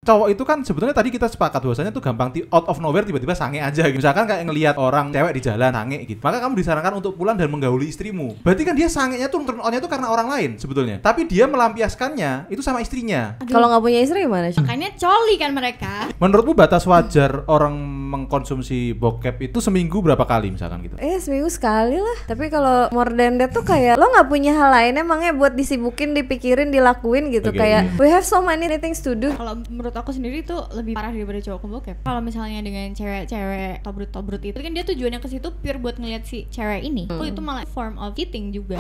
cowok itu kan sebetulnya tadi kita sepakat bahwasanya tuh gampang out of nowhere tiba-tiba sange aja gitu. Misalkan kayak ngelihat orang cewek di jalan sange gitu. Maka kamu disarankan untuk pulang dan menggauli istrimu. Berarti kan dia sangenya tuh turn on-nya tuh karena orang lain sebetulnya. Tapi dia melampiaskannya itu sama istrinya. Kalau nggak punya istri gimana? Makanya coli kan mereka. Menurutmu batas wajar orang mengkonsumsi bokep itu seminggu berapa kali misalkan gitu? Seminggu sekali lah. Tapi kalau more than that tuh kayak lo nggak punya hal lain emangnya buat disibukin, dipikirin, dilakuin gitu. Kayak we have so many things to do. Kalau menurut aku sendiri tuh lebih parah daripada cowok ke bokep. Kalau misalnya dengan cewek-cewek tobrut-tobrut itu kan dia tujuannya ke situ pure buat ngeliat si cewek ini. Itu malah form of cheating juga.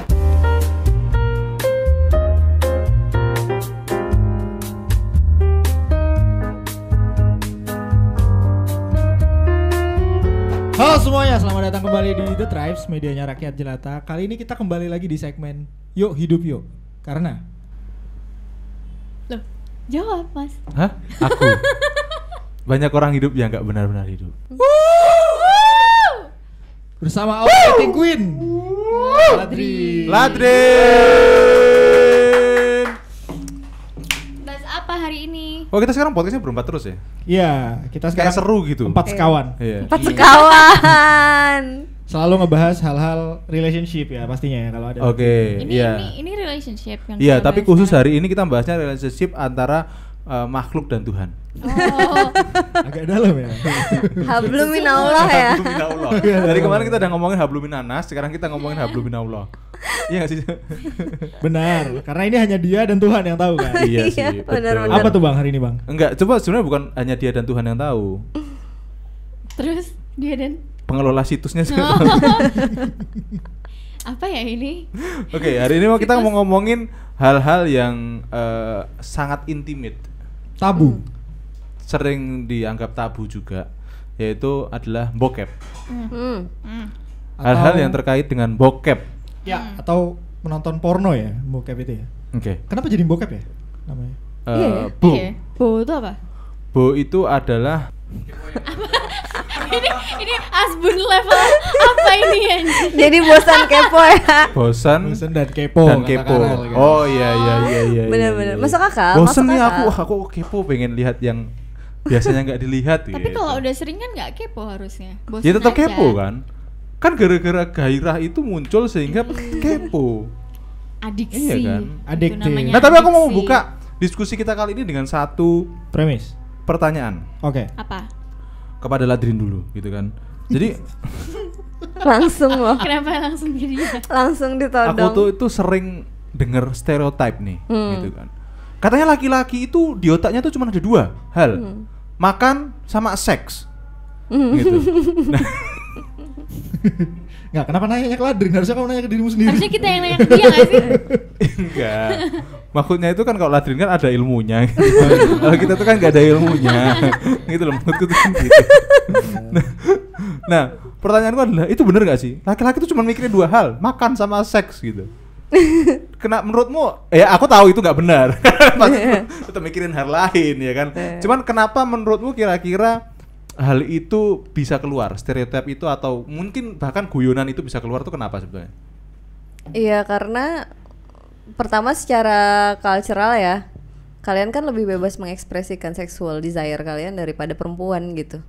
Halo semuanya, selamat datang kembali di The Tribes, medianya rakyat jelata. Kali ini kita kembali lagi di segmen Yuk Hidup Yuk. Karena Loh, jawab mas. Hah? Aku? Banyak orang hidup yang gak benar-benar hidup. bersama Outfitting Queen Ladri. Bahas apa hari ini? Oh, kita sekarang podcastnya berempat terus ya? Iya, kita sekarang Kayak seru gitu. 4 sekawan. Iya. 4 sekawan. Selalu ngebahas hal-hal relationship ya pastinya ya kalau ada. Oke, Ini iya. ini relationship yang Iya, kita tapi bahas khusus sekarang. hari ini kita bahasnya relationship antara makhluk dan Tuhan. Oh, Agak dalam ya. Hablum minallah ya. Habluminallah. Dari kemarin kita udah ngomongin habluminanas, sekarang kita ngomongin habluminallah. Iya nggak sih? Benar, karena ini hanya dia dan Tuhan yang tahu kan. Iya sih. Iya, betul. benar-benar. Apa tuh Bang hari ini Bang? Enggak, coba sebenarnya bukan hanya dia dan Tuhan yang tahu. terus dia dan Pengelola situsnya. apa ya ini? Oke, hari ini kita mau ngomongin hal-hal yang sangat intimate, Tabu. sering dianggap tabu juga, yaitu adalah bokep. Hal-hal Atau- yang terkait dengan bokep. Ya, atau menonton porno ya, bokep itu ya. Oke. Kenapa jadi bokep ya namanya? Bo. Iya. Bo itu apa? Bo itu adalah ini asbun level apa ini anjing? Jadi bosan kepo ya. bosan Bosen dan kepo. dan kata kepo. Karel, gitu. Oh iya. Bener-bener. Masuk akal, Bosan masuk nih akal. aku kepo pengen lihat yang biasanya nggak dilihat. Tapi gitu. kalau udah sering kan nggak kepo harusnya. Bosen Ya tetap aja. kepo kan? Kan gara-gara gairah itu muncul sehingga kepo. Adiksi. Iya kan? Itu Adiktif. namanya Nah tapi aku mau adiksi. membuka diskusi kita kali ini dengan satu Premis. pertanyaan Oke. Apa? kepada Ladrin dulu gitu kan. Jadi Langsung loh. Kenapa langsung jadi dia? Langsung aku ditodong. tuh itu sering denger stereotype nih gitu kan. Katanya laki-laki itu di otaknya tuh cuma ada 2 hal. Makan sama seks. Gitu. Nah, Nggak, kenapa nanya ke Ladrin? Harusnya kamu nanya ke dirimu sendiri. Harusnya kita yang nanya ke dia nggak sih? enggak. Maksudnya itu kan kalau Ladrin kan ada ilmunya. Kalau kita tuh kan nggak ada ilmunya. Gitu loh maksudku tuh kan gitu. Nah, pertanyaanku adalah itu bener gak sih? Laki-laki tuh cuma mikirin 2 hal, makan sama seks gitu. Kena menurutmu? Ya aku tahu itu nggak benar. Maksudku tetap mikirin hal lain ya kan. Cuman kenapa menurutmu kira-kira hal itu bisa keluar, stereotip itu atau mungkin bahkan guyonan itu bisa keluar tuh kenapa sebetulnya? Iya, karena pertama secara cultural ya, kalian kan lebih bebas mengekspresikan sexual desire kalian daripada perempuan gitu.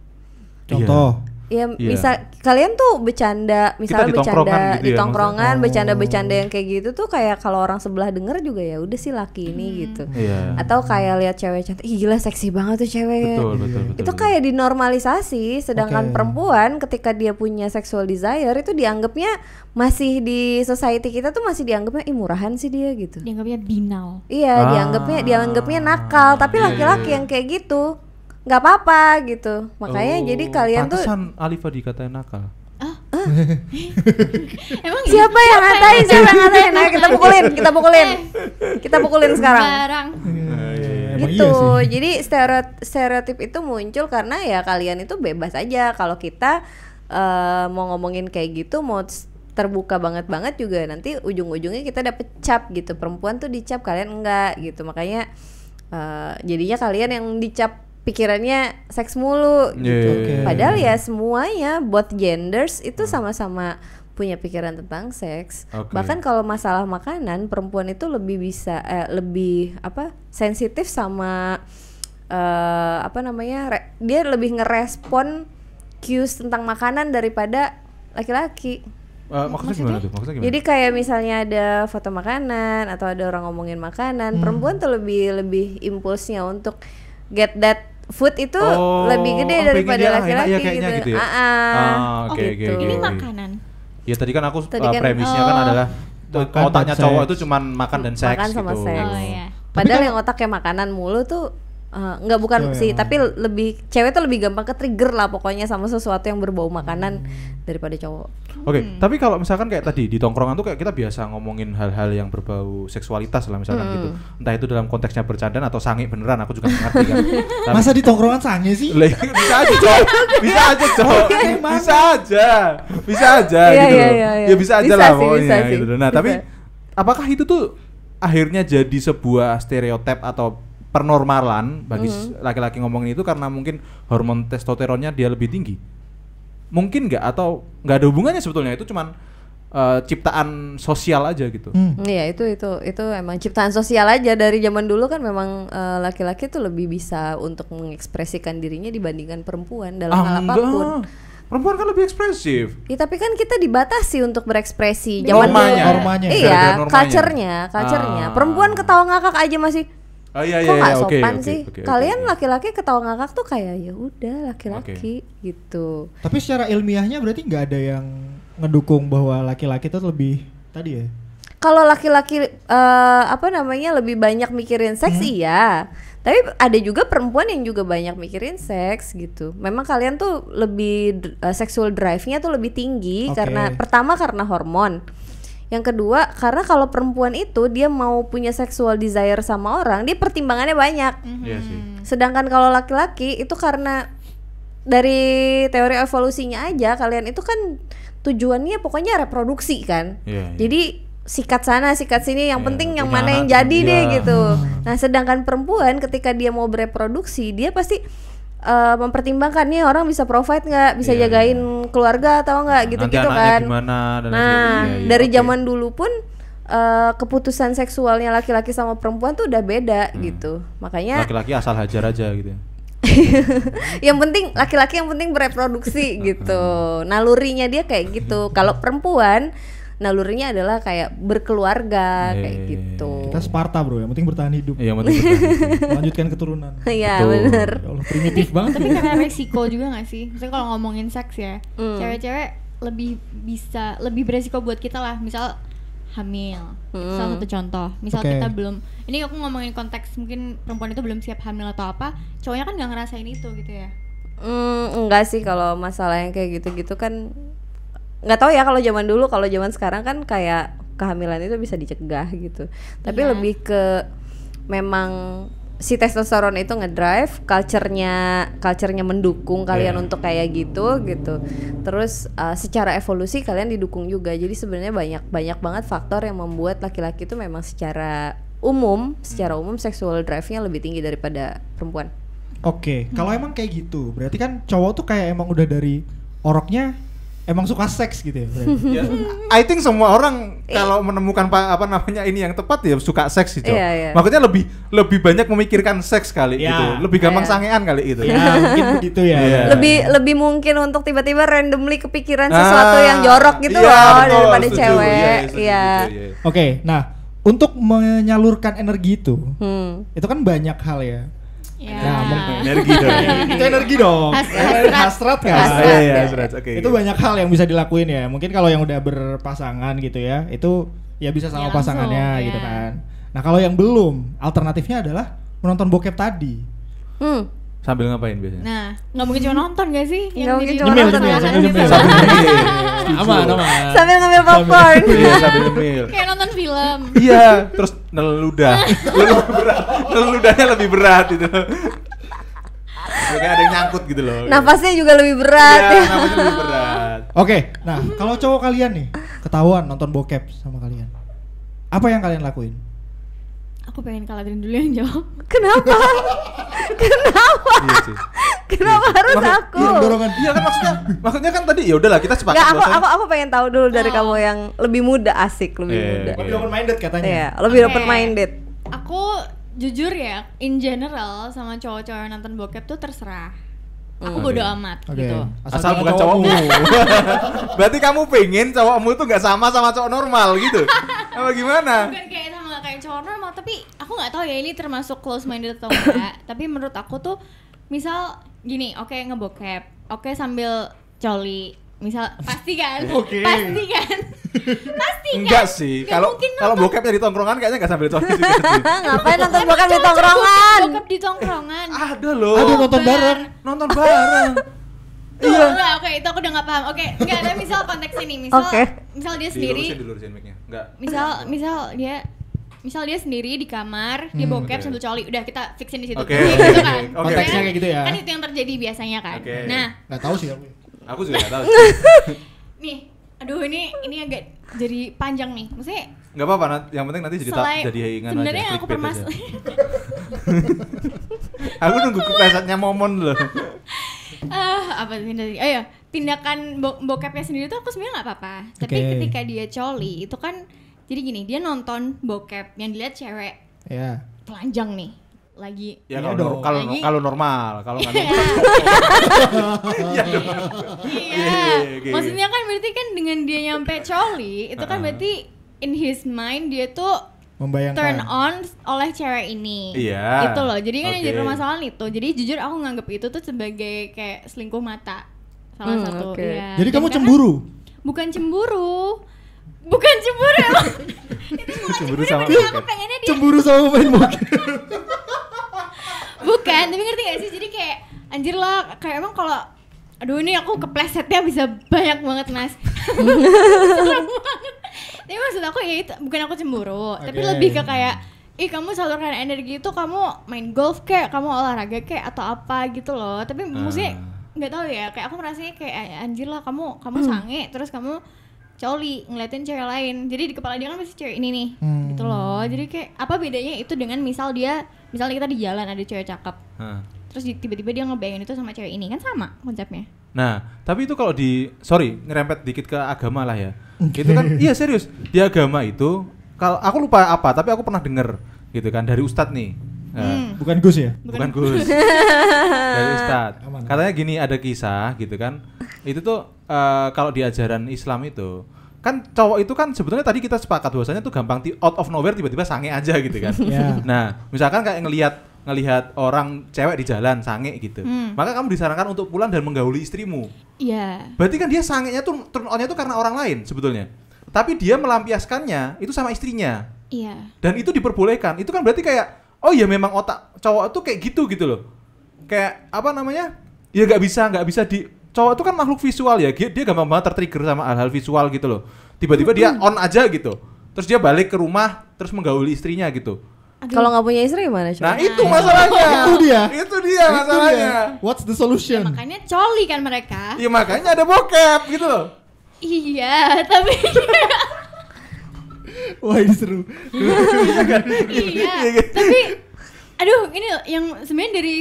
Contoh. Ya, Iya. misal kalian tuh bercanda, misalnya di tongkrongan bercanda gitu di ya, tongkrongan, maksudnya? bercanda-bercanda yang kayak gitu tuh kayak kalau orang sebelah denger juga ya udah sih laki ini gitu. Iya. Atau kayak lihat cewek cantik, ih gila seksi banget tuh cewek. Betul. Itu kayak dinormalisasi, sedangkan Oke. perempuan ketika dia punya sexual desire itu dianggapnya masih di society kita tuh masih dianggapnya ih murahan sih dia gitu. Dianggapnya binal. Iya, Ah. dianggapnya nakal, tapi Iya, laki-laki iya. yang kayak gitu nggak apa-apa gitu. Makanya jadi kalian tuh pantesan Alifa dikatain nakal. Emang siapa yang ngatain? Ayo kita pukulin sekarang. Barang. Emang Gitu. iya sih. Jadi stereotip itu muncul karena ya kalian itu bebas aja. Kalau kita mau ngomongin kayak gitu, mau terbuka banget juga nanti ujung-ujungnya kita dapet cap gitu. Perempuan tuh dicap, kalian enggak gitu. Makanya jadinya kalian yang dicap pikirannya seks mulu gitu. Oke. Padahal ya semuanya both genders itu sama-sama punya pikiran tentang seks. Oke. Bahkan kalau masalah makanan, perempuan itu lebih bisa lebih sensitif sama apa namanya? Dia lebih ngerespon cues tentang makanan daripada laki-laki. Maksudnya gimana tuh? Maksudnya gimana? Jadi kayak misalnya ada foto makanan atau ada orang ngomongin makanan, perempuan tuh lebih impulsnya untuk get that food itu lebih gede daripada laki-laki gitu. Ya? Oke. Ini makanan. Ya tadi kan aku premisnya kan adalah otaknya cowok itu cuman makan dan seks makan sama gitu. seks. Oh iya. Padahal yang otaknya makanan mulu tuh bukan sih, tapi lebih cewek tuh lebih gampang ke trigger lah pokoknya sama sesuatu yang berbau makanan daripada cowok. Oke, tapi kalau misalkan kayak tadi di tongkrongan tuh kayak kita biasa ngomongin hal-hal yang berbau seksualitas lah misalkan gitu. Entah itu dalam konteksnya bercandaan atau sange beneran, aku juga nggak ngerti kan. Masa di tongkrongan sange sih? Bisa aja, Cok. Bisa aja, Cok. Bisa aja Iya, gitu. iya. Ya bisa aja Bisa lah sih, pokoknya bisa sih. gitu. Nah, Bisa. tapi apakah itu tuh akhirnya jadi sebuah stereotip atau pernormalan bagi laki-laki ngomongin itu karena mungkin hormon testosteronnya dia lebih tinggi? Mungkin nggak, atau nggak ada hubungannya sebetulnya, itu cuman ciptaan sosial aja gitu. Iya, itu emang ciptaan sosial aja. Dari zaman dulu kan memang laki-laki tuh lebih bisa untuk mengekspresikan dirinya dibandingkan perempuan dalam hal apapun. Perempuan kan lebih ekspresif. Ya, tapi kan kita dibatasi untuk berekspresi. Zaman Normanya. Iya, Gara-gara culture-nya. Perempuan ketawa ngakak aja masih Oh iya, kok nggak oke, sopan oke, sih. oke, Kalian oke. laki-laki ketawa ngakak tuh kayak ya udah laki-laki gitu. Tapi secara ilmiahnya berarti nggak ada yang ngedukung bahwa laki-laki itu lebih tadi ya? Kalau laki-laki lebih banyak mikirin seks iya. Tapi ada juga perempuan yang juga banyak mikirin seks gitu. Memang kalian tuh lebih sexual drive-nya tuh lebih tinggi karena pertama karena hormon. Yang kedua karena kalau perempuan itu dia mau punya sexual desire sama orang, dia pertimbangannya banyak. Iya sih. Sedangkan kalau laki-laki itu karena dari teori evolusinya aja, kalian itu kan tujuannya pokoknya reproduksi kan. Iya. Jadi sikat sana sikat sini, yang Iya, penting yang punya mana yang anak, jadi iya. deh gitu. Nah sedangkan perempuan ketika dia mau bereproduksi, dia pasti mempertimbangkan nih orang bisa provide nggak, bisa Iya, jagain keluarga atau nggak gitu Nanti gitu anaknya kan. gimana dan Nah sebagainya. Iya, dari oke. zaman dulu pun keputusan seksualnya laki-laki sama perempuan tuh udah beda gitu. Makanya Laki-laki asal hajar aja gitu. yang penting laki-laki yang penting bereproduksi gitu. Nalurinya dia kayak gitu. Kalau perempuan nalurinya adalah kayak berkeluarga kayak gitu. Kita Sparta bro, yang penting bertahan hidup. Iya, yang penting bertahan. Melanjutkan keturunan. Iya Betul. bener. Ya Allah, primitif banget. Tapi karena resiko juga gak sih? Misalnya kalau ngomongin seks ya, cewek-cewek lebih beresiko buat kita lah. Misal hamil, salah satu contoh. Misal Oke. kita belum, ini aku ngomongin konteks mungkin perempuan itu belum siap hamil atau apa, cowoknya kan nggak ngerasain itu gitu ya. Enggak sih, kalau masalah yang kayak gitu-gitu kan nggak tahu ya kalau zaman dulu. Kalau zaman sekarang kan kayak kehamilan itu bisa dicegah gitu. Tapi Iya. lebih ke memang si testosteron itu ngedrive, culture-nya mendukung kalian Iya. untuk kayak gitu. Terus secara evolusi kalian didukung juga. Jadi sebenarnya banyak banget faktor yang membuat laki-laki itu memang secara umum sexual drive-nya lebih tinggi daripada perempuan. Oke, kalau emang kayak gitu, berarti kan cowok tuh kayak emang udah dari oroknya emang suka seks gitu ya. berarti. Ya, I think semua orang kalau menemukan ini yang tepat ya suka seks sih, Cok. Iya. Makanya lebih banyak memikirkan seks kali Ya. gitu. Lebih gampang Iya. sangean kali itu. Ya mungkin begitu ya. Iya. Lebih mungkin untuk tiba-tiba randomly kepikiran sesuatu Ah, yang jorok gitu iya, loh betul, daripada setuju. cewek. Iya, setuju Iya. gitu, iya. Oke, nah untuk menyalurkan energi Hmm. itu kan banyak hal ya. Ya. Nah, Energi dong. Itu energi dong. Hasrat. Hasrat kan. Hasrat. Iya, hasrat. Oke. Itu banyak hal yang bisa dilakuin ya. Mungkin kalau yang udah berpasangan gitu ya, itu ya bisa sama Ya, langsung, pasangannya ya. gitu kan. Nah, kalau yang belum, alternatifnya adalah menonton bokep tadi. Sambil ngapain biasanya? Nah, nggak mungkin cuma nonton gak sih? Nggak mungkin jadi- cuma Nyemil, nonton nyemil, makanan sambil gitu. nyemil. Sambil nyemil. Aman, aman. Sambil ngambil popcorn. Iya, sambil nyemil. Kayak nonton film. Iya, terus neludah. Neludahnya lebih berat itu. Kayak ada yang nyangkut gitu loh. Nafasnya juga lebih berat. Iya, nafasnya lebih berat. Oke, nah kalau cowok kalian nih ketahuan nonton bokep sama kalian, apa yang kalian lakuin? Aku pengen Kaladrin dulu yang jawab. Kenapa? Iya sih. Kenapa harus aku? Iya, dorongan. Iya kan maksudnya kan tadi ya udahlah kita sepakat Nggak, bahwasanya- aku pengen tahu dulu dari kamu yang lebih muda, asik, lebih Iya, muda. oke. Lebih open minded katanya. Iya, lebih Oke. open minded. Aku jujur ya, in general sama cowok-cowok yang nonton bokep tuh terserah. Aku Oke. bodo amat Oke. gitu. Asal bukan cowokmu. Berarti kamu pengen cowokmu tuh nggak sama cowok normal gitu? Apa gimana? Bukan kayak sama kayak cowok normal, tapi aku nggak tahu ya ini termasuk close minded atau enggak. Tapi menurut aku tuh, misal gini, oke ngebokep, oke sambil coli, misal pasti kan? Oke. Pasti kan? Pasti kan? Enggak sih. Nggak Kalau mungkin kalau nonton bokepnya di tongkrongan kayaknya nggak sambil coli juga sih. Ngapain nonton bokep di tongkrongan? bokep di tongkrongan. Ada loh. Ada nonton bareng. Nonton bareng. Tuh, Iya. enggak, oke, itu aku udah nggak paham. Oke, enggak ada misal konteks ini, misal Oke. misal dia sendiri, Dilurusin mic-nya. Enggak. misal dia sendiri di kamar, dia bokep Oke. sambil coli. Udah kita fixin di situ. Oke. Kayak gitu kan. Oke. Konteksnya kayak gitu ya. Kan itu yang terjadi biasanya kan. Oke. Nah, Nggak tahu sih aku. Aku juga nggak tahu. nih, aduh ini agak jadi panjang nih. Maksudnya Nggak apa-apa. Yang penting nanti jadi selain jadi ingan sebenarnya aja. yang aku clickbait aja. permasalahan Aku nunggu keplesetnya momon loh. apa sih tadi? Oh ya, tindakan bokepnya sendiri tuh aku sebenarnya nggak apa-apa. Tapi Oke. ketika dia coli itu kan jadi gini, dia nonton bokep yang dilihat cewek Ya. telanjang nih lagi. Ya Iya kalau dong. kalau Lagi- kalau normal, kalau nggak normal. Iya dong. Iya. oke. Maksudnya kan berarti kan dengan dia nyampe coli itu kan berarti in his mind dia tuh Membayangkan. turn on oleh cewek ini. Iya. Itu loh. Jadi kan yang jadi Oke. permasalahan itu. Jadi jujur aku nganggap itu tuh sebagai kayak selingkuh mata. Salah satu. oke. Iya. Jadi Dan kamu karena- cemburu? Bukan cemburu. Bukan cemburu emang. Itu bukan Cemburu cemburu, sama berarti aku bokep. pengennya dia. Cemburu sama main bokep. Bukan, tapi ngerti gak sih? Jadi kayak anjir lah, kayak emang kalau aduh ini aku keplesetnya bisa banyak banget mas. Serem banget. Tapi maksud aku ya itu bukan aku cemburu, tapi Oke. lebih ke kayak ih kamu salurkan energi itu kamu main golf kek, kamu olahraga kek atau apa gitu loh. Tapi maksudnya nggak tahu ya, kayak aku merasanya kayak anjir lah kamu sange terus kamu coli ngeliatin cewek lain. Jadi di kepala dia kan pasti cewek ini nih. Gitu loh. Jadi kayak apa bedanya itu dengan misalnya kita di jalan ada cewek cakep. Hah. Terus tiba-tiba dia ngebayangin itu sama cewek ini, kan sama konsepnya. Nah, tapi itu kalau ngerempet dikit ke agama lah ya. Itu kan iya serius. Di agama itu kalau aku lupa apa, tapi aku pernah denger gitu kan dari ustadz nih. Bukan Gus ya? Bukan Gus. Dari ustadz. Aman. Katanya gini, ada kisah gitu kan. Itu tuh kalau di ajaran Islam itu kan cowok itu kan sebetulnya tadi kita sepakat bahwasanya tuh gampang out of nowhere tiba-tiba sange aja gitu kan. Ya. Nah, misalkan kayak ngelihat orang cewek di jalan sange gitu. Maka kamu disarankan untuk pulang dan menggauli istrimu. Iya. Berarti kan dia sangenya tuh turn on-nya tuh karena orang lain sebetulnya. Tapi dia melampiaskannya itu sama istrinya. Iya. Dan itu diperbolehkan. Itu kan berarti kayak oh ya memang otak cowok tuh kayak gitu loh. Kayak apa namanya? Ya nggak bisa di cowok itu kan makhluk visual ya. Dia gampang banget tertrigger sama hal-hal visual gitu loh. Tiba-tiba dia on aja gitu. Terus dia balik ke rumah terus menggauli istrinya gitu. Aduh. Kalau nggak punya istri gimana coba? Nah, itu masalahnya. Itu dia. Itu dia masalahnya. What's the solution? Makanya coli kan mereka. Ya makanya ada bokep gitu loh. Iya, tapi Wah ini seru. iya. Tapi aduh, ini yang sebenarnya dari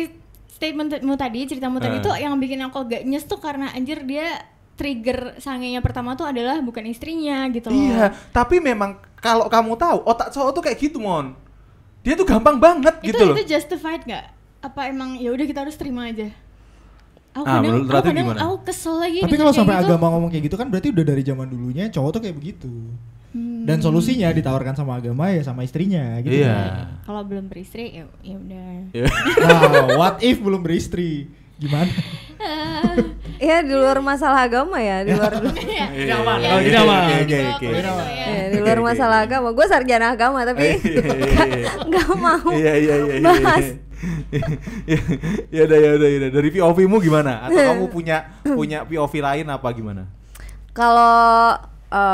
statementmu tadi, ceritamu tadi tuh yang bikin aku agak nyes tuh karena anjir dia trigger sangenya pertama tuh adalah bukan istrinya gitu loh. Iya, tapi memang kalau kamu tahu otak cowok tuh kayak gitu, Mon. Dia tuh gampang banget gitu loh. Itu justified nggak? Apa emang ya udah kita harus terima aja? Aku Ah, menurut Ratu gimana? aku kesel lagi. Tapi dengan kalau kayak sampai gitu. agama ngomong kayak gitu kan berarti udah dari zaman dulunya cowok tuh kayak begitu. Dan solusinya ditawarkan sama agama ya sama istrinya gitu. Iya. Kalau belum beristri ya udah. Wow, what if belum beristri? Gimana? Iya di luar masalah agama ya, di luar Iya. aman. Iya, Kalau gini aman. Oke. ya, di luar masalah agama. Gue sarjana agama tapi nggak mau Iya. bahas. Ya udah. Dari POV-mu gimana? Atau kamu punya POV lain apa gimana? Kalau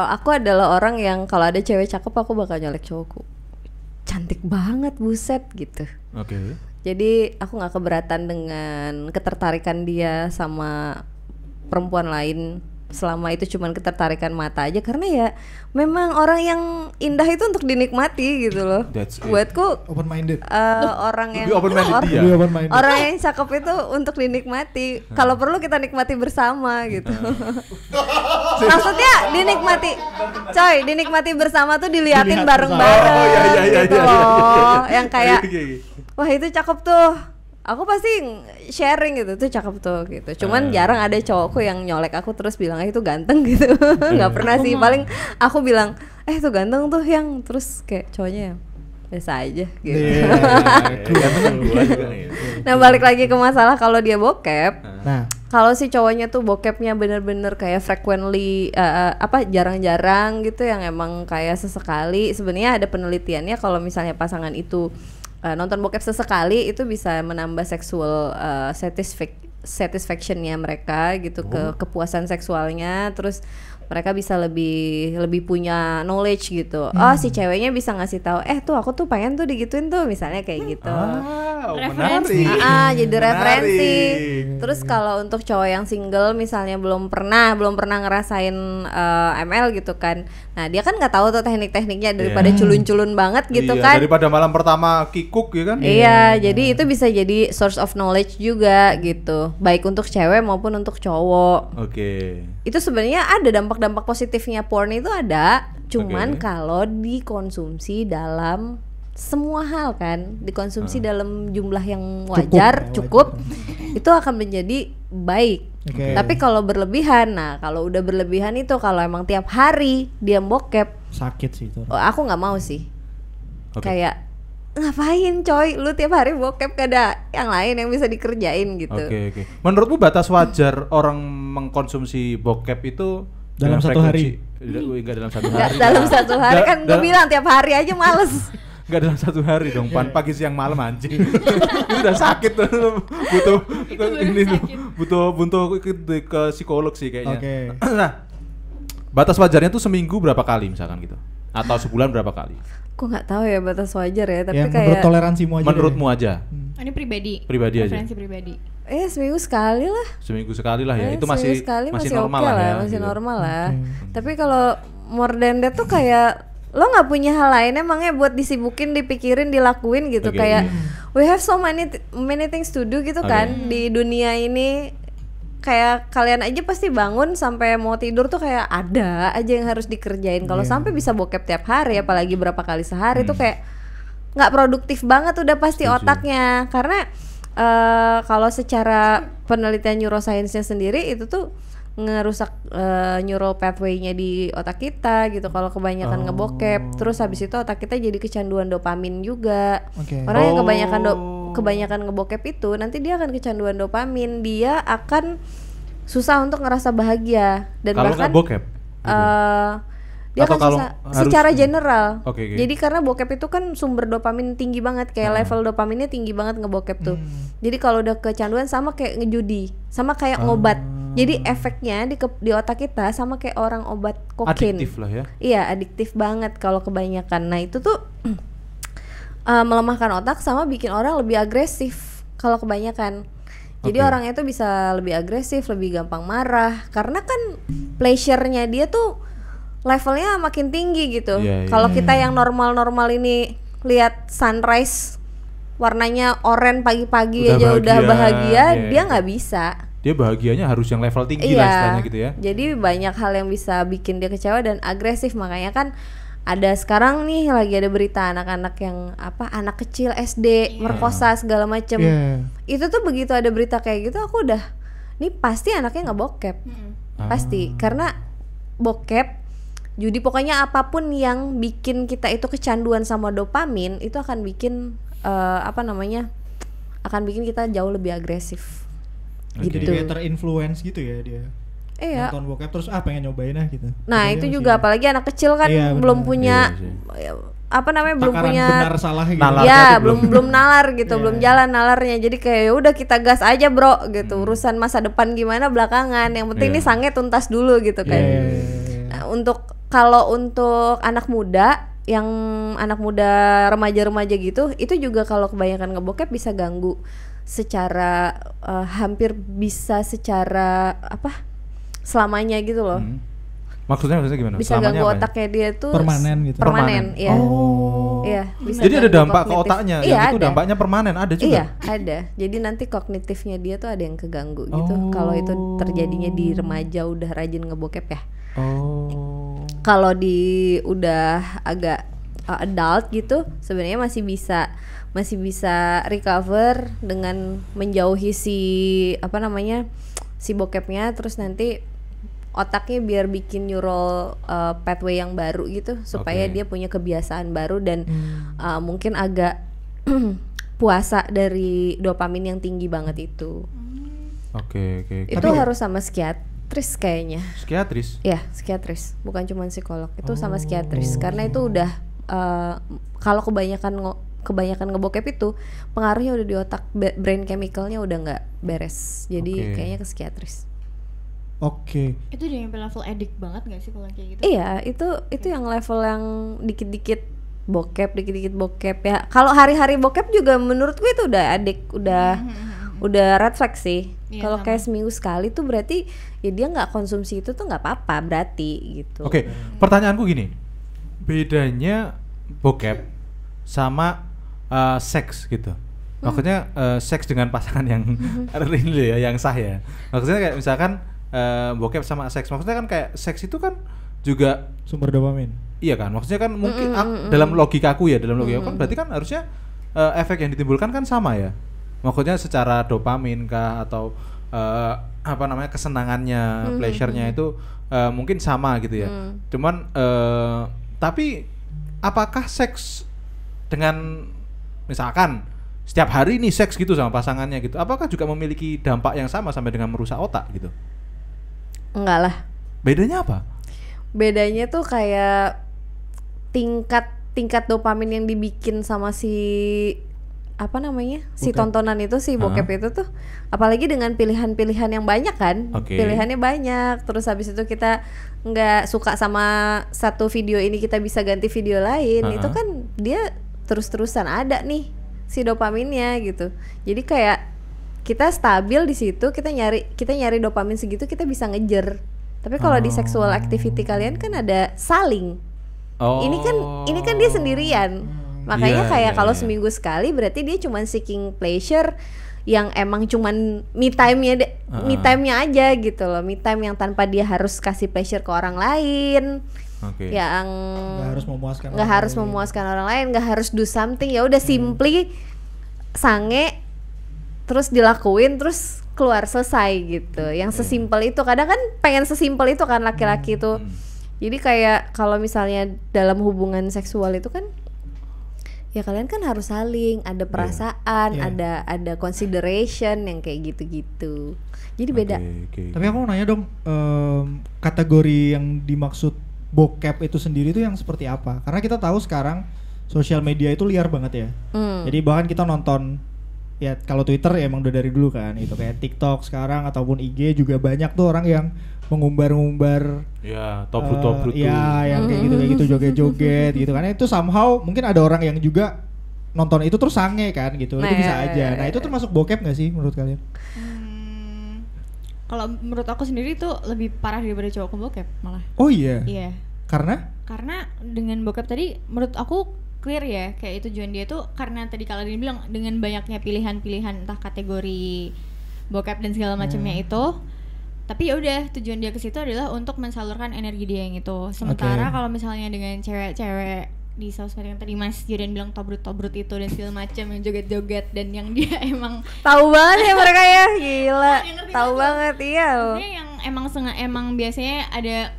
aku adalah orang yang kalau ada cewek cakep aku bakal nyolek cowokku. Cantik banget, buset gitu. Oke. Jadi aku nggak keberatan dengan ketertarikan dia sama perempuan lain selama itu cuman ketertarikan mata aja, karena ya memang orang yang indah itu untuk dinikmati gitu loh. That's it. Buatku Open minded. orang yang Lebih open-minded dia. Lebih open minded. orang yang cakep itu untuk dinikmati. Kalau perlu kita nikmati bersama gitu. Maksudnya dinikmati bersama tuh diliatin Dilihat bareng-bareng Oh, iya, gitu iya, loh. Yang kayak Iya. wah itu cakep tuh. Aku pasti sharing gitu, tuh cakep tuh gitu. Cuman jarang ada cowokku yang nyolek aku terus bilang itu ganteng gitu. Nggak pernah sih. Paling aku bilang itu ganteng tuh yang, terus kayak cowoknya yang biasa aja gitu. Iya, Gua juga nih. Nah balik lagi ke masalah kalau dia bokep. Nah, Kalau si cowoknya tuh bokepnya bener-bener kayak frequently jarang-jarang gitu, yang emang kayak sesekali. Sebenarnya ada penelitiannya kalau misalnya pasangan itu nonton bokep sesekali itu bisa menambah sexual satisfactionnya mereka gitu, kepuasan seksualnya, terus mereka bisa lebih punya knowledge gitu. Oh si ceweknya bisa ngasih tahu, tuh aku tuh pengen tuh digituin tuh, misalnya kayak gitu. Referensi. Menarik. Jadi referensi. Menarik. Terus kalau untuk cowok yang single misalnya belum pernah ngerasain ML gitu kan. Nah, dia kan nggak tahu tuh teknik-tekniknya, daripada Iya. culun-culun banget gitu Iya, kan. daripada malam pertama kikuk ya kan. Iya, jadi itu bisa jadi source of knowledge juga gitu. Baik untuk cewek maupun untuk cowok. Oke. Itu sebenarnya ada dampak-dampak positifnya porn itu ada. Cuman Oke. kalau dikonsumsi dalam semua hal kan, dikonsumsi dalam jumlah yang wajar, cukup, itu akan menjadi baik. Oke. Tapi kalau berlebihan, nah kalau udah berlebihan itu, kalau emang tiap hari dia bokep, sakit sih itu. aku nggak mau sih. Oke. Kayak ngapain coy, lu tiap hari bokep, gak ada yang lain yang bisa dikerjain gitu. Oke. Menurutmu batas wajar orang mengkonsumsi bokep itu Dalam dengan satu frekuensi- Enggak dalam satu Nggak hari. dalam satu hari kan, gue dalam- bilang tiap hari aja males. Enggak dalam satu hari dong, pagi siang malam anjing. Itu udah sakit tuh. Butuh ini tuh. Butuh ke psikolog sih kayaknya. Oke. Nah, batas wajarnya tuh seminggu berapa kali misalkan gitu? Atau sebulan berapa kali? Aku nggak tahu ya batas wajar ya, tapi Yang menurut kayak toleransimu aja. Menurutmu aja? Ini pribadi. Pribadi aja. Referensi pribadi. seminggu sekali lah. Seminggu sekali lah ya. Itu Seminggu masih sekali masih masih normal oke lah ya. masih gitu. normal lah. Tapi kalau more than that tuh kayak lo nggak punya hal lain emangnya buat disibukin, dipikirin, dilakuin gitu. Oke. Kayak we have so many things to do gitu Oke. kan di dunia ini. Kayak kalian aja pasti bangun sampai mau tidur tuh kayak ada aja yang harus dikerjain. Kalau sampai bisa bokep tiap hari, apalagi berapa kali sehari tuh kayak nggak produktif banget udah pasti Setuju. otaknya. Karena kalau secara penelitian neuroscience-nya sendiri itu tuh ngerusak neural pathway-nya di otak kita gitu kalau kebanyakan ngebokep. Terus habis itu otak kita jadi kecanduan dopamin juga. Oke. Orang yang kebanyakan ngebokep itu nanti dia akan kecanduan dopamin, dia akan susah untuk ngerasa bahagia dan Kalau bahkan nggak bokep? dia Atau akan kalau susah harus- secara general. Oke. Jadi karena bokep itu kan sumber dopamin tinggi banget, kayak level dopaminnya tinggi banget ngebokep tuh. Jadi kalau udah kecanduan sama kayak ngejudi, sama kayak ngobat. Jadi efeknya di otak kita sama kayak orang obat kokain. Adiktif lah ya. Iya, adiktif banget kalau kebanyakan. Nah, itu tuh melemahkan otak sama bikin orang lebih agresif kalau kebanyakan. Jadi Oke. orangnya tuh bisa lebih agresif, lebih gampang marah karena kan pleasure-nya dia tuh levelnya makin tinggi gitu. Iya, iya. Kalau kita yang normal-normal ini lihat sunrise warnanya oranye pagi-pagi Udah aja udah bahagia, bahagia, iya. dia nggak bisa. Dia bahagianya harus yang level tinggi lah istilahnya gitu ya. Jadi banyak hal yang bisa bikin dia kecewa dan agresif. Makanya kan ada sekarang nih lagi ada berita anak-anak yang anak kecil SD merkosa segala macem. Iya. Itu tuh begitu ada berita kayak gitu aku udah, nih pasti anaknya nggak bokep. Pasti karena bokep, judi, pokoknya apapun yang bikin kita itu kecanduan sama dopamin itu akan bikin akan bikin kita jauh lebih agresif. Oke. Jadi Gitu. kayak terinfluence gitu ya dia. Iya. Nonton bokep terus pengen nyobain gitu. Nah, Padahal itu masih juga apalagi anak kecil kan Iya, belum benar. punya Iya belum takaran punya benar salah gitu. Nalar. ya tuh belum nalar gitu, Iya. belum jalan nalarnya. Jadi kayak ya udah kita gas aja bro gitu. Urusan masa depan gimana belakangan. Yang penting Iya. nih sange tuntas dulu gitu kan. Iya. Nah, untuk anak muda yang anak muda remaja-remaja gitu, itu juga kalau kebanyakan ngebokep bisa ganggu secara hampir bisa secara selamanya gitu loh. Maksudnya gimana? Bisa Selamanya ganggu apa ya? otaknya dia tuh Permanen gitu. Permanen, iya. Oh. Iya, bisa Jadi ada ganggu dampak ke kognitif. otaknya, Iya, yang itu ada. dampaknya permanen, ada juga. Iya, ada. Jadi nanti kognitifnya dia tuh ada yang keganggu gitu. Kalau itu terjadinya di remaja udah rajin ngebokep ya. Oh. Kalau di udah agak adult gitu, sebenarnya masih bisa recover dengan menjauhi si bokepnya, terus nanti otaknya biar bikin neural pathway yang baru gitu supaya dia punya kebiasaan baru dan mungkin agak puasa dari dopamin yang tinggi banget itu. Oke. Itu harus sama psikiatris kayaknya. Psikiatris. Ya, psikiatris, bukan cuma psikolog. Itu sama psikiatris karena itu udah kalau kebanyakan ngebokep itu pengaruhnya udah di otak, brain chemicalnya udah nggak beres. Jadi kayaknya ke psikiatris. Oke. Itu udah nyampe level addict banget gak sih kalau kayak gitu? Iya, itu yang level yang dikit-dikit bokep ya. Kalau hari-hari bokep juga menurut gue itu udah addict, udah red flag sih. Iya, Kalau sama. kayak seminggu sekali tuh berarti ya dia nggak konsumsi itu tuh nggak apa-apa berarti gitu. Oke, pertanyaanku gini. Bedanya bokep sama seks gitu. Maksudnya seks dengan pasangan yang real ya, yang sah ya. Maksudnya kayak misalkan bokep sama seks. Maksudnya kan kayak seks itu kan juga Sumber dopamin. iya kan? Maksudnya kan mungkin dalam logikaku kan berarti kan harusnya efek yang ditimbulkan kan sama ya. Maksudnya secara dopamin kah atau kesenangannya, pleasure-nya itu mungkin sama gitu ya. Cuman tapi apakah seks dengan misalkan setiap hari nih seks gitu sama pasangannya gitu, apakah juga memiliki dampak yang sama sampai dengan merusak otak gitu? Enggak lah. Bedanya apa? Bedanya tuh kayak tingkat dopamin yang dibikin sama si si tontonan itu, si bokep itu tuh, apalagi dengan pilihan-pilihan yang banyak kan. Pilihannya banyak, terus habis itu kita nggak suka sama satu video ini kita bisa ganti video lain. Itu kan dia terus-terusan ada nih si dopaminnya gitu. Jadi kayak kita stabil di situ, kita nyari dopamin segitu, kita bisa ngejar. Tapi kalau di sexual activity kalian kan ada saling. Ini kan dia sendirian. Makanya kayak kalau seminggu sekali berarti dia cuma seeking pleasure yang emang cuman me time-nya aja gitu loh. Me time yang tanpa dia harus kasih pleasure ke orang lain. Yang nggak harus memuaskan orang lain, nggak harus do something, ya udah simply sange terus dilakuin terus keluar selesai gitu. Yang sesimpel itu, kadang kan pengen sesimpel itu kan laki-laki tuh. Jadi kayak kalau misalnya dalam hubungan seksual itu kan ya kalian kan harus saling, ada perasaan, ada consideration yang kayak gitu-gitu. Jadi beda. Tapi aku mau nanya dong, kategori yang dimaksud bokep itu sendiri itu yang seperti apa? Karena kita tahu sekarang sosial media itu liar banget ya. Jadi bahkan kita nonton, ya kalau Twitter ya emang udah dari dulu kan, itu kayak TikTok sekarang ataupun IG juga banyak tuh orang yang mengumbar-ngumbar ya tobrut ya yang kayak gitu joget-joget gitu kan. Itu somehow mungkin ada orang yang juga nonton itu terus sange kan gitu. Itu bisa aja. Nah, itu termasuk bokep nggak sih menurut kalian? Kalau menurut aku sendiri itu lebih parah daripada cowok ke bokep malah. Oh iya. Iya. Karena dengan bokep tadi menurut aku clear ya, kayak tujuan dia tuh karena tadi kalau dia bilang dengan banyaknya pilihan-pilihan entah kategori bokep dan segala macamnya itu. Tapi ya udah, tujuan dia ke situ adalah untuk mensalurkan energi dia yang itu. Sementara kalau misalnya dengan cewek-cewek di sosmed yang tadi Mas Judan bilang tobrut-tobrut itu dan segala macam yang joget-joget dan yang dia emang tahu banget ya mereka ya, gila. Tahu banget iya. Maksudnya yang emang biasanya ada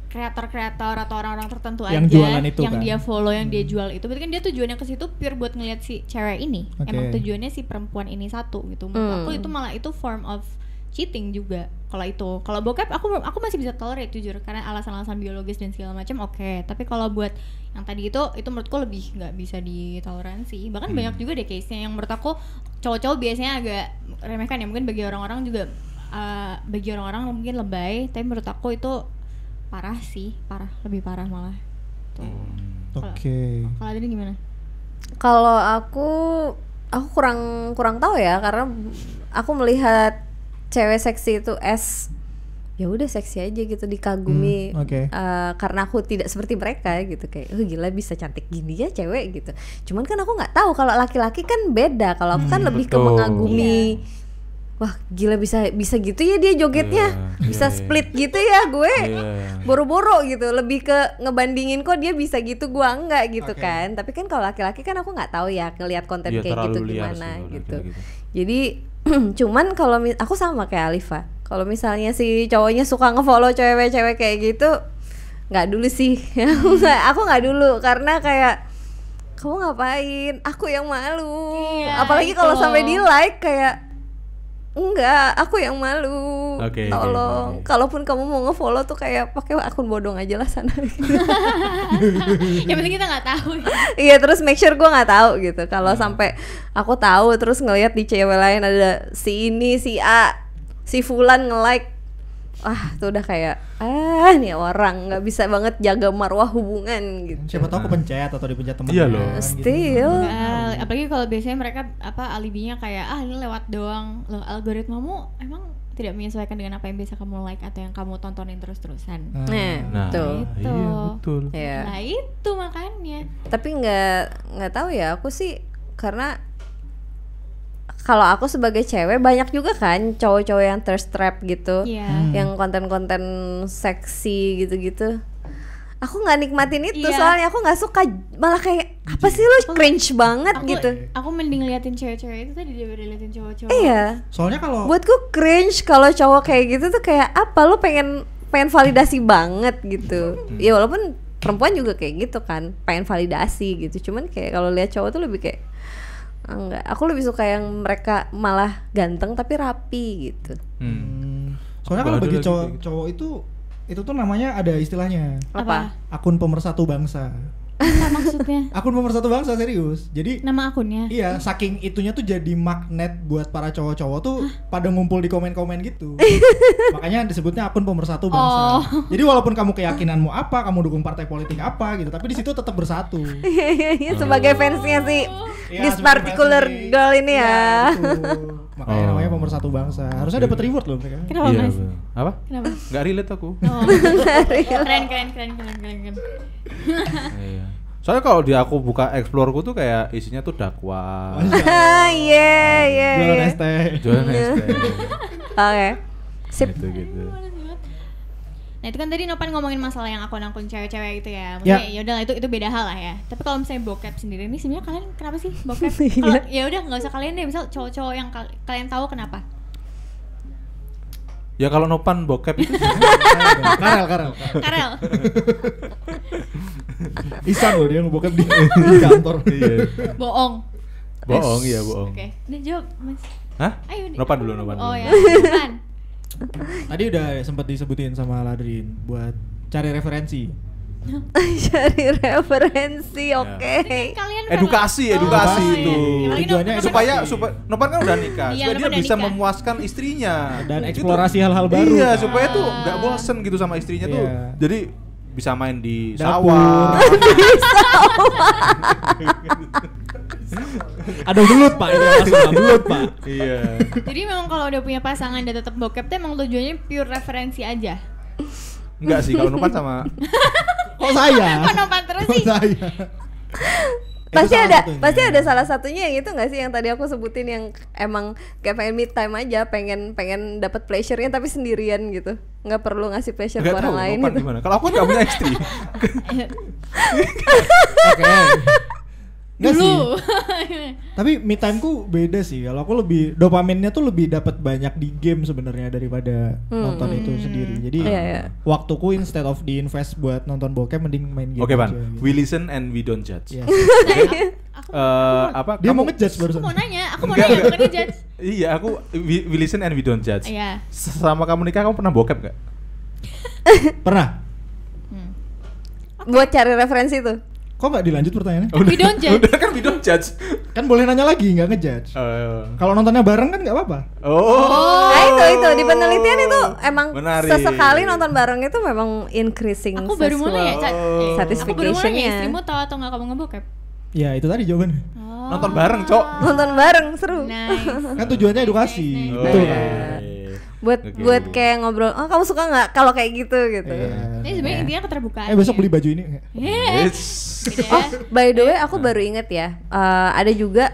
kreator-kreator atau orang-orang tertentu yang aja jualan itu yang kan? dia follow, yang dia jual itu. Berarti kan dia tujuannya ke situ pure buat ngeliat si cewek ini. Emang tujuannya si perempuan ini satu gitu. Menurut aku itu malah itu form of cheating juga. Kalau bokep aku masih bisa tolerate jujur karena alasan-alasan biologis dan segala macam oke. Tapi kalau buat yang tadi itu menurutku lebih nggak bisa ditoleransi. Bahkan banyak juga deh case-nya yang menurut aku cowok-cowok biasanya agak remehkan ya, mungkin bagi orang-orang juga bagi orang-orang mungkin lebay, tapi menurut aku itu lebih parah malah. Oke. Kalau ini gimana? Kalau aku kurang tahu ya, karena aku melihat cewek seksi itu as ya udah seksi aja gitu, dikagumi. Oke. Karena aku tidak seperti mereka gitu, kayak gila bisa cantik gini ya cewek gitu. Cuman kan aku nggak tahu kalau laki-laki kan beda. Kalau aku kan lebih ke betul. mengagumi. Wah gila bisa gitu ya dia jogetnya, bisa split gitu ya gue. Boro-boro gitu, lebih ke ngebandingin kok dia bisa gitu gua enggak gitu kan. Tapi kan kalau laki-laki kan aku nggak tahu ya ngelihat konten Iya, kayak gitu terlalu liar gimana sih kalau gitu. laki-laki. Jadi cuman kalau aku sama kayak Alifa. Kalau misalnya si cowoknya suka ngefollow cewek-cewek kayak gitu, nggak dulu sih. Aku nggak dulu karena kayak kamu ngapain? Aku yang malu. Iya, Apalagi itu kalau loh. sampai di like kayak enggak, aku yang malu. Oke, Tolong. oke. Kalaupun kamu mau ngefollow tuh kayak pakai akun bodong aja lah sana. Yang penting kita nggak tahu. Iya, terus make sure gue nggak tahu gitu. Kalau sampai aku tahu terus ngelihat di cewek lain ada si ini, si A, si Fulan nge-like, tuh udah kayak nih orang nggak bisa banget jaga marwah hubungan gitu. Siapa tahu kepencet atau dipencet teman. Iya loh. Still. Enggak, apalagi kalau biasanya mereka alibinya kayak ini lewat doang. Loh, algoritmamu emang tidak menyesuaikan dengan apa yang bisa kamu like atau yang kamu tontonin terus-terusan. Nah, Tuh. Itu. iya betul. Iya. Nah itu makanya. Tapi nggak tahu ya, aku sih karena kalau aku sebagai cewek banyak juga kan cowok-cowok yang thirst trap gitu, Iya. yang konten-konten seksi gitu-gitu. Aku nggak nikmatin itu, Iya. soalnya aku nggak suka, malah kayak apa sih lu cringe banget gitu. Aku mending liatin cewek-cewek itu tadi daripada liatin cowok-cowok. Iya, Soalnya kalau buatku cringe kalau cowok kayak gitu tuh kayak apa, lu pengen validasi banget gitu. Ya walaupun perempuan juga kayak gitu kan, pengen validasi gitu. Cuman kayak kalau lihat cowok tuh lebih kayak enggak, aku lebih suka yang mereka malah ganteng tapi rapi gitu. soalnya kalau Ada bagi lagi cowok kayak gitu. cowok itu tuh namanya ada istilahnya Apa? akun pemersatu bangsa. Apa maksudnya? Akun pemersatu bangsa serius. Jadi Nama akunnya? iya, saking itunya tuh jadi magnet buat para cowok-cowok tuh pada ngumpul di komen-komen gitu. Makanya disebutnya akun pemersatu bangsa. Jadi walaupun kamu keyakinanmu apa, kamu dukung partai politik apa gitu, tapi di situ tetap bersatu. Iya, sebagai fansnya si Iya, this sebagai particular fans girl ini Iya, ya. betul. Makanya Oh. namanya pemersatu bangsa. Harusnya dapat reward loh mereka. Kenapa Iya, mas? betul. Apa? Kenapa? Nggak relate aku. Oh. keren. Iya. Soalnya kalau di aku buka explore-ku tuh kayak isinya tuh dakwah, Iya. Jualan es teh. jualan ST. Oke. Sip. Gitu. Nah itu kan tadi Nopan ngomongin masalah yang akun-akun cewek-cewek gitu ya. Maksudnya ya udah itu beda hal lah ya. Tapi kalau misalnya bokep sendiri ini sebenarnya kalian kenapa sih bokep? Kalau ya udah nggak usah kalian deh, misal cowok-cowok yang kalian tahu kenapa? Ya kalau Nopan bokep itu Karel. Karel. Isan loh dia ngebokep di kantor. iya. Bohong. Bohong, iya bohong. Oke. Udah jawab Mas. Hah? Ayo nih. Nopan dulu, Nopan Oh dulu. ya. Nopan. Tadi udah sempat disebutin sama Ladrin buat cari referensi. Cari referensi, oke. Kalian Edukasi Oh, itu. iya. Tujuannya Nopan- supaya Nopan kan udah nikah, Iya, supaya Nopan dia udah bisa nikah. memuaskan istrinya Dan Gitu. eksplorasi hal-hal baru. Iya, kan? supaya tuh nggak bosen gitu sama istrinya tuh. Iya. Jadi bisa main di Dapur. sawah. Ada belut Pak, itu langsung belut Pak. Iya. Jadi memang kalau udah punya pasangan dan tetap bokep tuh emang tujuannya pure referensi aja. Enggak sih, kalau Nopan sama Kok saya? Kok Nopan terus Kok sih? saya? Pasti Itu salah ada, satunya. pasti ada salah satunya yang itu nggak sih yang tadi aku sebutin, yang emang kayak pengen me time aja, pengen dapat pleasure-nya tapi sendirian gitu, nggak perlu ngasih pleasure ke nggak tahu orang lain Nopan gitu. gimana. Kalau aku nggak punya istri. Oke. Nggak sih. Dulu. Tapi me time ku beda sih. Kalau aku lebih dopaminnya tuh lebih dapat banyak di game sebenarnya daripada nonton itu sendiri. Jadi Iya, iya. waktuku instead of di-invest buat nonton bokep mending main game. Oke, Pan. aja, gitu. We listen and we don't judge. Iya. Aku Apa? Dia kamu- mau ngejudge aku barusan. mau nanya, Enggak, enggak. bukan ngejudge. Iya, aku we listen and we don't judge. Iya. Selama kamu nikah kamu pernah bokep nggak? Pernah? Buat cari referensi tuh. Kok nggak dilanjut pertanyaannya? We don't judge. Udah kan we don't judge. Kan boleh nanya lagi, nggak ngejudge. Kalau nontonnya bareng kan nggak apa-apa. Oh. Nah itu di penelitian itu emang Menarik. sesekali nonton bareng itu memang increasing Aku baru mau nanya, Cat. Oh. Aku baru mau nanya, satisfaction-nya. istrimu tahu atau nggak kamu ngebokep? Ya itu tadi jawabannya. Oh. Nonton bareng, Cok. Nonton bareng seru. Nice. Kan tujuannya edukasi. Nice. Betul iya. kan? buat kayak ngobrol, oh kamu suka nggak kalau kayak gitu gitu. Ini sebenarnya intinya keterbukaan. Besok beli baju ini. Gitu ya. Oh, by the way, aku baru inget ya, ada juga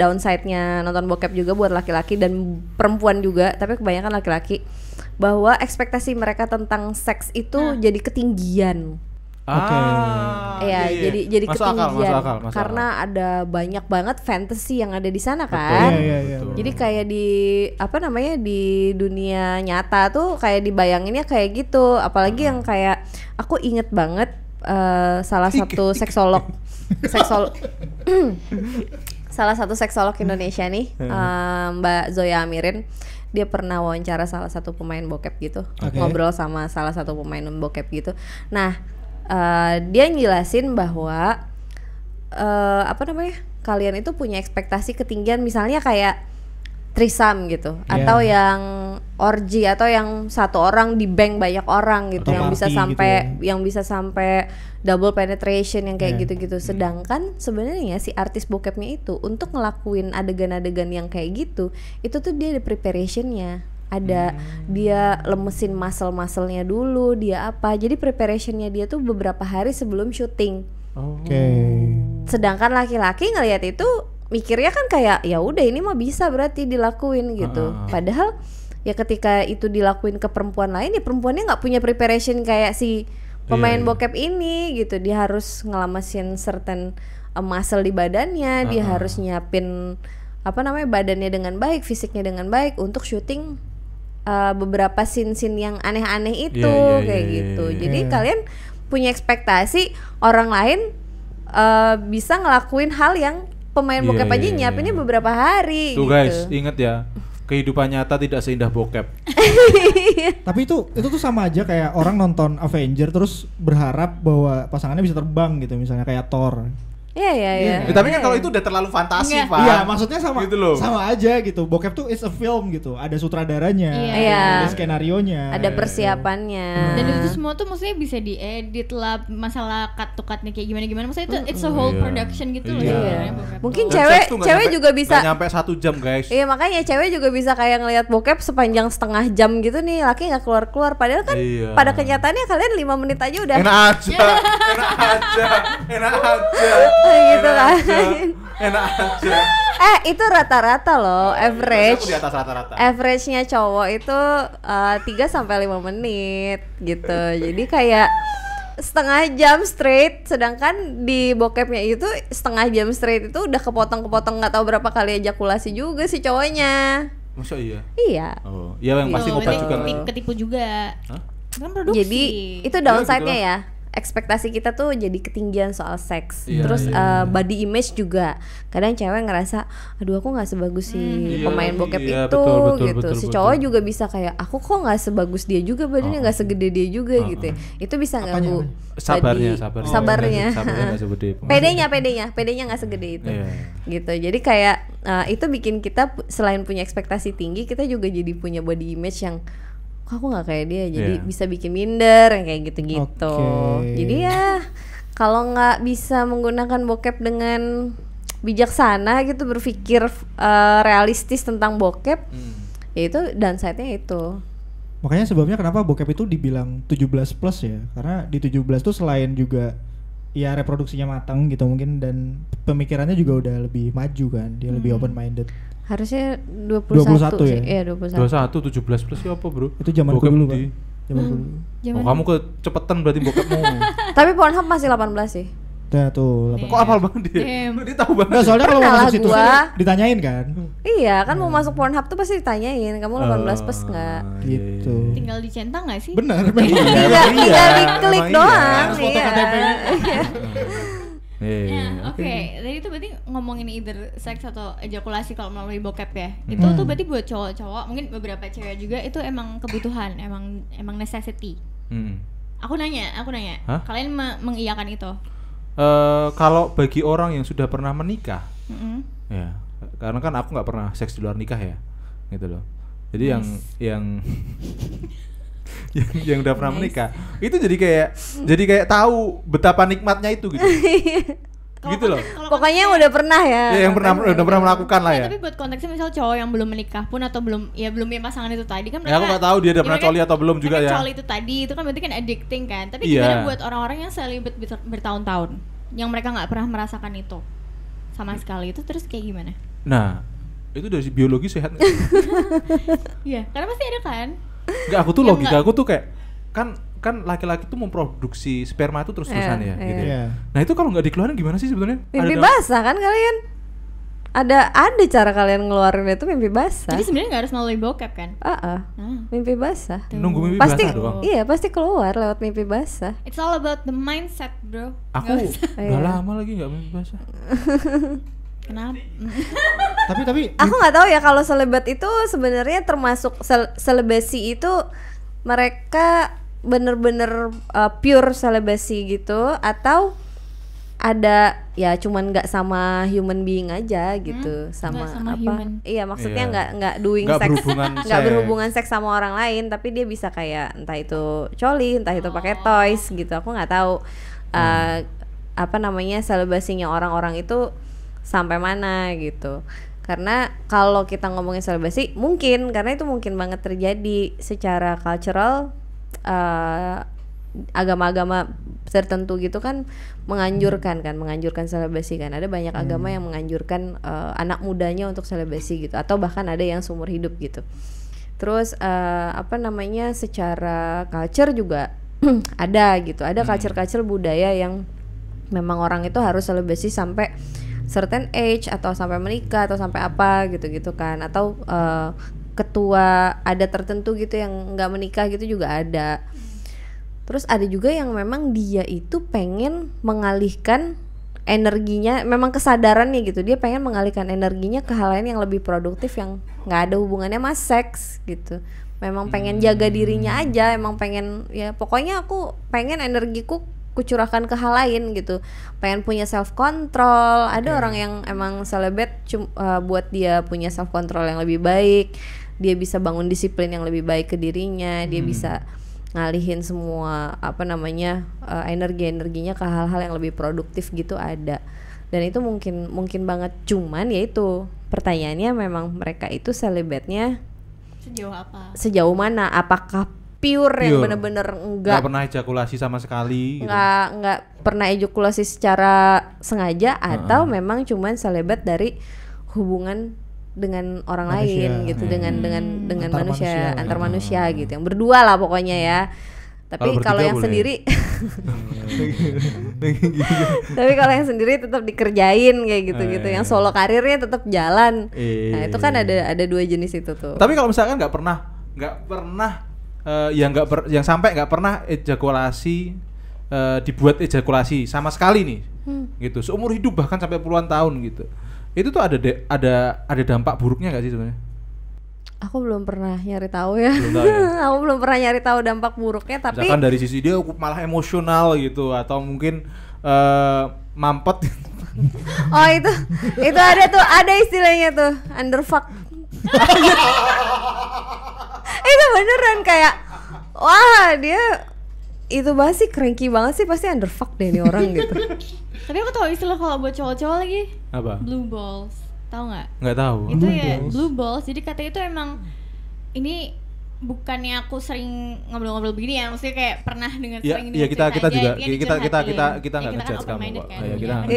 downside-nya nonton bokep juga buat laki-laki dan perempuan juga, tapi kebanyakan laki-laki, bahwa ekspektasi mereka tentang seks itu jadi ketinggian. Iya, jadi masuk ketinggian akal. karena ada banyak banget fantasy yang ada di sana kan. Betul. Jadi kayak di dunia nyata tuh kayak dibayanginnya kayak gitu, apalagi yang kayak aku inget banget salah satu seksolog salah satu seksolog Indonesia nih, Mbak Zoya Amirin. Dia pernah wawancara salah satu pemain bokep gitu, ngobrol sama salah satu pemain bokep gitu. Nah, dia ngejelasin bahwa kalian itu punya ekspektasi ketinggian, misalnya kayak threesome gitu, atau yang orgy, atau yang satu orang di bank banyak orang gitu, atau yang bisa party sampai gitu yang bisa sampai double penetration yang kayak gitu-gitu. Sedangkan sebenarnya si artis bokepnya itu untuk ngelakuin adegan-adegan yang kayak gitu, itu tuh dia ada preparationnya. Ada dia lemesin muscle-musclenya dulu, dia apa. Jadi preparationnya dia tuh beberapa hari sebelum syuting. Sedangkan laki-laki ngelihat itu mikirnya kan kayak ya udah ini mah bisa berarti dilakuin gitu. Padahal ya ketika itu dilakuin ke perempuan lain, ya perempuannya nggak punya preparation kayak si pemain bokep ini gitu. Dia harus ngelamesin certain muscle di badannya, dia harus nyiapin badannya dengan baik, fisiknya dengan baik untuk syuting beberapa scene-scene yang aneh-aneh itu kayak gitu. Jadi kalian punya ekspektasi orang lain bisa ngelakuin hal yang pemain bokep aja nyiapinnya beberapa hari. Tuh gitu. guys, inget ya, kehidupan nyata tidak seindah bokep. Tapi itu tuh sama aja kayak orang nonton Avenger terus berharap bahwa pasangannya bisa terbang gitu, misalnya kayak Thor. Iya. Tapi kan kalau itu udah terlalu fantasi, Pak. Iya, maksudnya sama gitu loh. sama aja gitu. Bokep tuh is a film gitu. Ada sutradaranya, ada skenarionya, ada persiapannya. Dan itu semua tuh maksudnya bisa diedit lah, masalah cut-to-cutnya kayak gimana. Maksudnya itu it's a whole production gitu loh. Mungkin Dan cewek seks tuh nggak juga bisa nggak nyampe 1 jam guys. Iya, makanya cewek juga bisa kayak ngelihat bokep sepanjang setengah jam gitu nih, laki nggak keluar padahal kan pada kenyataannya kalian 5 menit aja udah Enak aja gitu kan. Enak aja. Itu rata-rata loh, average. Aku di atas rata-rata. Average-nya cowok itu 3-5 menit gitu. Jadi kayak setengah jam straight, sedangkan di bokepnya itu setengah jam straight itu udah kepotong-kepotong nggak tahu berapa kali ejakulasi juga si cowoknya. Masa iya? Iya. Oh, iya yang pasti ngobat juga. Ketipu juga. Hah? Kan produksi. Jadi itu downside-nya ya. Ekspektasi kita tuh jadi ketinggian soal seks. Terus body image juga. Kadang cewek ngerasa, aduh aku nggak sebagus si pemain bokep itu gitu. Si cowok juga bisa kayak, aku kok nggak sebagus dia juga, badannya nggak segede dia juga gitu. Itu bisa ganggu sabarnya. Sabarnya nggak segede. Pedenya nggak segede itu. Gitu. Jadi kayak itu bikin kita selain punya ekspektasi tinggi, kita juga jadi punya body image yang aku nggak kayak dia, jadi bisa bikin minder yang kayak gitu-gitu. Jadi ya kalau nggak bisa menggunakan bokep dengan bijaksana gitu, berpikir realistis tentang bokep, ya itu downside-nya itu. Makanya sebabnya kenapa bokep itu dibilang 17 plus ya, karena di 17 tuh selain juga ya reproduksinya matang gitu mungkin, dan pemikirannya juga udah lebih maju kan, dia lebih open minded. Harusnya 21 sih. ya? Iya, 21. 17 plus ya apa bro? Itu zamanku dulu Pak. Zamanku dulu. Oh, kamu kecepetan berarti bokepmu. Tapi Pornhub masih 18 sih. Nah tuh, Kok apal banget dia? Dia tahu banget. Nggak, soalnya kalau mau Pernah masuk situ gua. ditanyain kan. Iya, kan mau masuk Pornhub tuh pasti ditanyain, kamu 18 plus nggak? Gitu. Tinggal dicentang nggak sih? Benar. Tinggal diklik doang. Harus foto KTP. Oke. Tadi itu berarti ngomongin either seks atau ejakulasi kalau melalui bokep ya. Itu tuh berarti buat cowok-cowok, mungkin beberapa cewek juga itu emang kebutuhan, emang necessity. Aku nanya, Hah? kalian mengiyakan itu? Kalau bagi orang yang sudah pernah menikah, ya, karena kan aku nggak pernah seks di luar nikah ya, gitu loh. Jadi yang udah pernah menikah itu jadi kayak tahu betapa nikmatnya itu gitu. Kalau Gitu loh. kalau Pokoknya yang udah pernah ya. Ya, yang pernah udah pernah melakukan lah ya, ya. tapi buat konteksnya misal cowok yang belum menikah pun atau belum punya pasangan itu tadi kan Ya aku nggak tahu dia udah pernah coli atau belum juga ya. Coli itu tadi itu kan berarti kan addicting kan. Tapi Iya. gimana buat orang-orang yang celibate bertahun-tahun yang mereka nggak pernah merasakan itu sama sekali itu terus kayak gimana? Nah, itu dari biologi sehat nggak? Iya, karena pasti ada kan. Enggak, aku tuh Yang logika aku tuh kayak kan laki-laki tuh memproduksi sperma itu terus-terusan ya gitu. Iya. Nah, itu kalau nggak dikeluarin gimana sih sebetulnya? Mimpi Ada- basah kan kalian? Ada cara kalian ngeluarin itu mimpi basah. Jadi sebenarnya nggak harus melalui bokep kan? Mimpi basah. Nunggu mimpi Pasti basah doang. iya, pasti keluar lewat mimpi basah. It's all about the mindset, bro. Aku Nggak usah. udah Iya. lama lagi nggak mimpi basah. Kenapa? Tapi Aku nggak tahu ya kalau selebat itu sebenarnya termasuk selebasi itu mereka bener-bener pure selebasi gitu atau ada ya cuman nggak sama human being aja gitu sama Nggak sama apa human. iya maksudnya Iya. nggak doing Nggak sex berhubungan nggak seks. berhubungan seks sama orang lain tapi dia bisa kayak entah itu coli entah itu pakai toys gitu aku nggak tahu apa namanya selebasinya orang-orang itu sampai mana gitu karena kalau kita ngomongin selebasi mungkin karena itu mungkin banget terjadi secara cultural agama-agama tertentu gitu kan menganjurkan selebasi kan ada banyak agama yang menganjurkan anak mudanya untuk selebasi gitu atau bahkan ada yang seumur hidup gitu terus apa namanya secara culture juga ada gitu ada culture budaya yang memang orang itu harus selebasi sampai certain age atau sampai menikah atau sampai apa gitu kan atau ketua ada tertentu gitu yang nggak menikah gitu juga ada. Terus ada juga yang memang dia itu pengen mengalihkan energinya, memang kesadarannya gitu dia pengen mengalihkan energinya ke hal lain yang lebih produktif yang nggak ada hubungannya sama seks gitu. Memang pengen jaga dirinya aja, emang pengen ya pokoknya aku pengen energiku kucurahkan ke hal lain gitu. Pengen punya self control. Ada orang yang emang celibate buat dia punya self control yang lebih baik. Dia bisa bangun disiplin yang lebih baik ke dirinya, dia bisa ngalihin semua apa namanya energinya ke hal-hal yang lebih produktif gitu ada dan itu mungkin banget cuman ya itu pertanyaannya memang mereka itu celibate-nya sejauh mana apakah pure yang bener-bener nggak pernah ejakulasi sama sekali gitu. nggak pernah ejakulasi secara sengaja atau memang cuman celibate dari hubungan dengan orang Manusia. lain gitu dengan antar Antar manusia gitu yang berdua lah pokoknya ya tapi kalau yang boleh. sendiri tapi kalau yang sendiri tetap dikerjain kayak gitu yang solo karirnya tetap jalan nah itu kan ada dua jenis itu tuh tapi kalau misalkan nggak pernah yang sampai nggak pernah ejakulasi dibuat ejakulasi sama sekali nih gitu seumur hidup bahkan sampai puluhan tahun gitu itu tuh ada dampak buruknya nggak sih sebenarnya? Aku belum pernah nyari tahu ya. Belum tahu ya? Aku belum pernah nyari tahu dampak buruknya tapi Misalkan dari sisi dia malah emosional gitu atau mungkin mampet. oh itu ada istilahnya tuh underfuck. Itu beneran kayak wah dia itu pasti cranky banget sih pasti underfuck deh ini orang gitu. Tapi aku tahu istilah kalau buat cowok-cowok lagi. Apa? Blue balls. Tahu nggak? Nggak tahu. Itu ya blue balls. Jadi katanya itu emang ini bukannya aku sering ngobrol-ngobrol begini ya, maksudnya kayak pernah dengar Ya, sering iya, kita cerita juga aja, kita dia nggak dicurhatin. ngejudge Ya, kita kamu kan open-minded kok. kan. Ya, kita Iya. nggak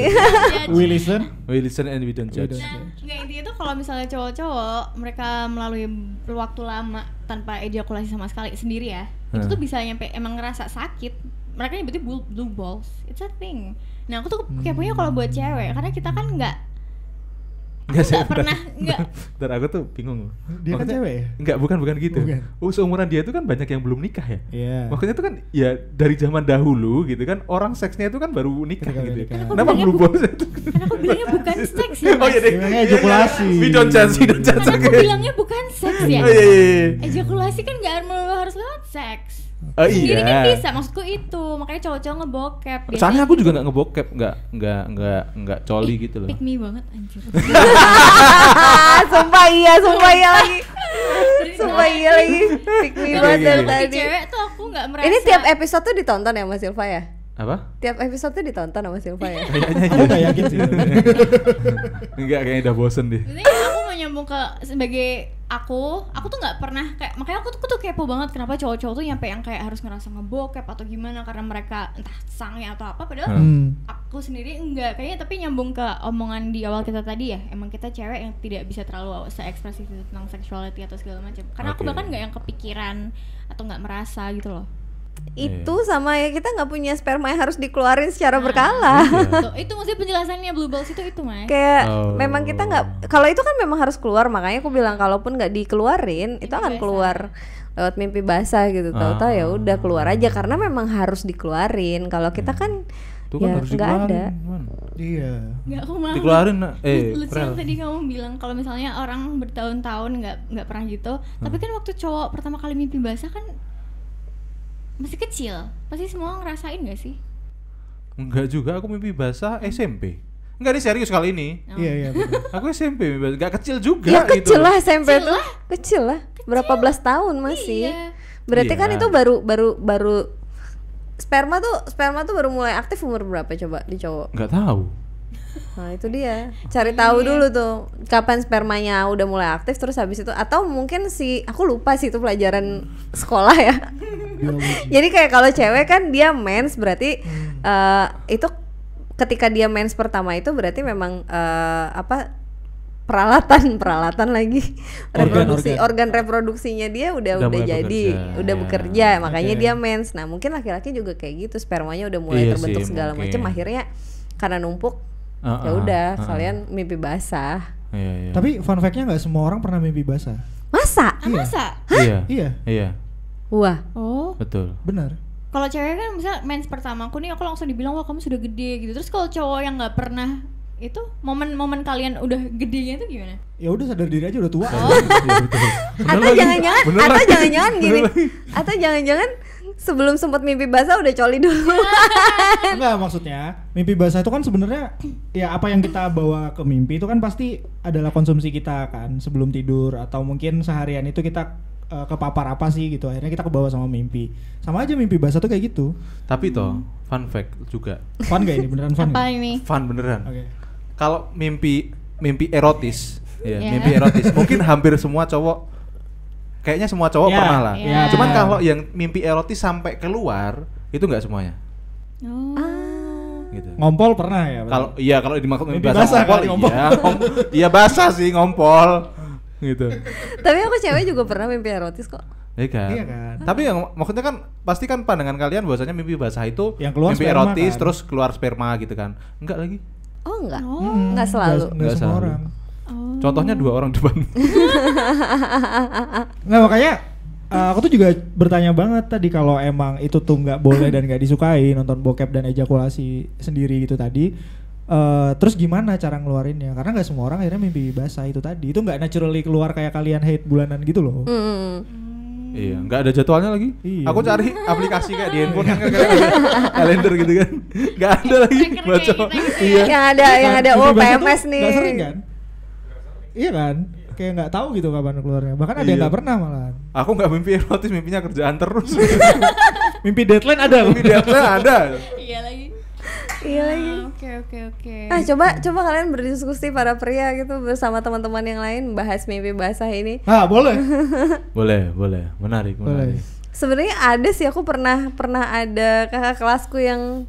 Judge. we listen. We listen and we don't judge. Nah, nggak intinya tuh kalau misalnya cowok-cowok mereka melalui waktu lama tanpa ejakulasi sama sekali sendiri ya, itu tuh bisa nyampe emang ngerasa sakit. Mereka nyebutnya blue balls. It's a thing. Nah, aku tuh keponya kalau buat cewek karena kita kan nggak pernah Bentar, aku tuh bingung. Dia kan cewek ya? Enggak, bukan gitu. Bukan. Seumuran dia itu kan banyak yang belum nikah ya. Iya. Makanya itu kan ya dari zaman dahulu gitu kan orang seksnya itu kan baru nikah Ketika gitu. nikah. Kenapa blue balls itu? karena aku bilangnya bukan seks ya. Oh iya deh. Bilangnya ejakulasi. We don't judge. Karena aku bilangnya bukan seks ya. Oh iya. Ejakulasi kan nggak harus lewat seks. Oh Sendiri kan iya. bisa, maksudku itu. Makanya cowok-cowok ngebokep. Soalnya aku juga nggak ngebokep, nggak coli gitu loh. Pick me banget anjir. sumpah iya lagi. Sumpah iya lagi. Pick me banget dari Tapi tadi. cewek tuh aku nggak merasa. Ini tiap episode tuh ditonton ya Mas Silva ya? Apa? Tiap episode tuh ditonton sama Silva ya. Kayaknya Aku nggak yakin sih. Enggak, kayaknya udah bosen deh. Sebenarnya aku mau nyambung ke sebagai aku tuh nggak pernah kayak, makanya aku tuh kepo banget kenapa cowok-cowok tuh nyampe yang kayak harus ngerasa ngebokep atau gimana karena mereka entah sange atau apa, padahal aku sendiri enggak kayaknya. Tapi nyambung ke omongan di awal kita tadi ya, emang kita cewek yang tidak bisa terlalu se-ekspresif itu tentang sexuality atau segala macam, karena aku bahkan nggak yang kepikiran atau nggak merasa gitu loh. Itu sama ya, kita nggak punya sperma yang harus dikeluarin secara berkala. Tuh, itu maksudnya penjelasannya Blue Balls itu Mas. Kayak memang kita nggak, kalau itu kan memang harus keluar, makanya aku bilang kalaupun nggak dikeluarin itu akan keluar lewat mimpi basah gitu. Tahu-tahu ya udah keluar aja karena memang harus dikeluarin. Kalau kita kan Itu kan ya harus nggak ada. Iya. Nggak, aku malah Dikeluarin lucu yang tadi kamu bilang kalau misalnya orang bertahun-tahun nggak pernah gitu, tapi kan waktu cowok pertama kali mimpi basah kan masih kecil, pasti semua ngerasain gak sih? Enggak juga, aku mimpi basah SMP. Enggak, ini serius kali ini. Iya betul. Aku SMP mimpi basah, enggak kecil juga Ya gitu. kecil lah SMP Kecil tuh, lah. kecil lah. Berapa belas tahun masih? Iya. Berarti kan Iya. itu baru sperma tuh baru mulai aktif umur berapa coba di cowok? Enggak tahu. Nah itu dia, cari tahu dulu tuh kapan spermanya udah mulai aktif, terus habis itu atau mungkin aku lupa sih itu pelajaran sekolah ya. Jadi kayak kalau cewek kan dia mens berarti itu ketika dia mens pertama itu berarti memang peralatan lagi organ reproduksinya dia udah mulai jadi bekerja. udah Ya. bekerja, makanya dia mens. Nah mungkin laki-laki juga kayak gitu, spermanya udah mulai Iya terbentuk sih, segala mungkin. macam, akhirnya karena numpuk ya udah kalian mimpi basah. Iya. Tapi fun fact-nya nggak semua orang pernah mimpi basah. Masa? Masa? Iya. Iya, Iya, Wah. Oh, betul. benar. kalau cewek kan misalnya mens pertamaku nih aku langsung dibilang wah kamu sudah gede gitu. Terus kalau cowok yang nggak pernah itu momen-momen kalian udah gedenya itu gimana? Ya udah sadar diri aja udah tua. Iya, betul. Atau jangan-jangan Bener atau lagi. jangan-jangan gini. Bener lagi. Atau jangan-jangan sebelum sempat mimpi basah udah coli dulu. Enggak, maksudnya mimpi basah itu kan sebenarnya ya apa yang kita bawa ke mimpi itu kan pasti adalah konsumsi kita kan sebelum tidur, atau mungkin seharian itu kita kepapar apa sih gitu, akhirnya kita kebawa sama mimpi. Sama aja mimpi basah tuh kayak gitu. Tapi toh, fun fact juga. Fun gak ini, beneran fun Apa gak? ini? Fun beneran. Oke. Kalau mimpi erotis, ya, Iya. mimpi erotis. Mungkin hampir semua cowok, kayaknya semua cowok Ya, pernah lah. ya. Cuman benar. kalau yang mimpi erotis sampai keluar, itu nggak semuanya. Oh. Gitu. Ngompol pernah ya? Kalau kalau dimaksud mimpi Mimpi basah, basah ngompol, kali, ngompol. iya, iya basah sih ngompol, gitu. Tapi aku cewek juga pernah mimpi erotis kok. Iya kan? Iya kan? Tapi yang maksudnya kan pasti kan pandangan kalian bahwasanya mimpi basah itu Yang keluar mimpi sperma erotis kan? terus keluar sperma gitu kan? Enggak lagi. Oh enggak. Oh. Enggak selalu. Nggak Nggak semua selalu. orang. Oh. Contohnya 2 orang depan. Nggak, makanya aku tuh juga bertanya banget tadi kalau emang itu tuh nggak boleh dan nggak disukai nonton bokep dan ejakulasi sendiri gitu tadi. Terus gimana cara ngeluarinnya? Karena nggak semua orang akhirnya mimpi basah itu tadi. Itu nggak naturally keluar kayak kalian hate bulanan gitu loh. Iya, nggak ada jadwalnya lagi. Iya. Aku cari aplikasi kayak di handphone kan kayak ada kalender gitu kan. Nggak ada lagi Tracker baca. kayak gitu ya. Iya. Yang ada Mimpi oh basah tuh PMS nih. nggak sering kan? Iya kan? Kayak nggak tahu gitu kapan keluarnya. Bahkan ada yang Iya. nggak pernah malahan. Aku nggak mimpi erotis, mimpinya kerjaan terus. Mimpi deadline ada. Mimpi deadline ada. Iya lagi. Iya lagi. Oke. Ah coba kalian berdiskusi para pria gitu bersama teman-teman yang lain bahas mimpi basah ini. Ah, boleh. Boleh. Menarik. Boleh. Sebenarnya ada sih, aku pernah ada kakak kelasku yang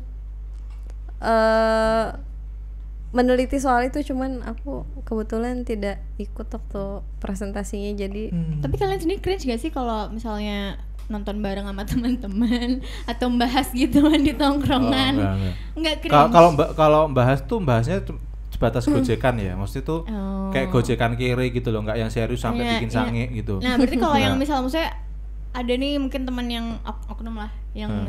meneliti soal itu, cuman aku kebetulan tidak ikut waktu presentasinya jadi Tapi kalian sendiri cringe gak sih kalau misalnya nonton bareng sama teman-teman atau bahas gituan di tongkrongan? Enggak cringe. Kalau bahas tuh bahasnya sebatas gojekan ya, maksudnya tuh Oh. kayak gojekan kiri gitu loh, nggak yang serius sampai Iya, bikin iya. sange gitu. Nah, berarti kalau yang Nah. misalnya ada nih mungkin teman yang oknum lah yang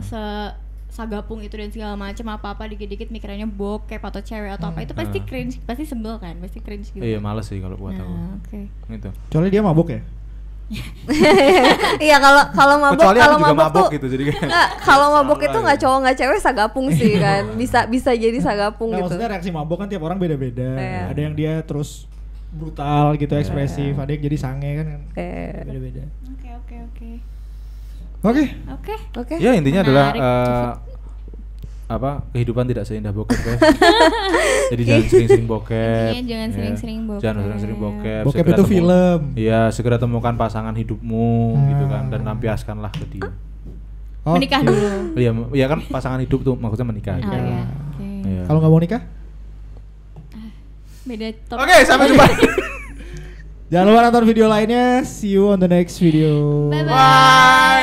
sagapung itu dan segala macam apa-apa dikit-dikit mikirannya bokep atau cewek atau apa itu pasti cringe, pasti sebel kan, pasti cringe gitu. Iya, males sih kalau buat aku. Nah, oke. Gitu. Kecuali dia mabuk ya. iya kalau mabuk Kecuali aku juga mabuk mabuk tuh gitu, jadi kayak nggak, kalau mabuk Salah itu nggak cowok nggak cewek sagapung sih kan, bisa jadi sagapung Nah, gitu. maksudnya reaksi mabuk kan tiap orang beda-beda. Iya. Ada yang dia terus brutal gitu, ekspresif. Ada yang jadi sange kan. Beda-beda. Oke. Oke. Oke. Oke. ya intinya adalah Menarik. kehidupan tidak seindah bokep ya. Jadi jangan sering-sering bokep. Iya, jangan ya. sering-sering bokep. Jangan sering-sering bokep. Bokep Segera itu film. Iya, segera temukan pasangan hidupmu gitu kan dan lampiaskanlah ke dia. Menikah dulu. Iya kan pasangan hidup tuh maksudnya menikah. Oh iya. Oke. Iya. Kalau nggak mau nikah? Beda top. Oke, sampai jumpa. Jangan lupa nonton video lainnya. See you on the next video. Bye bye. Bye.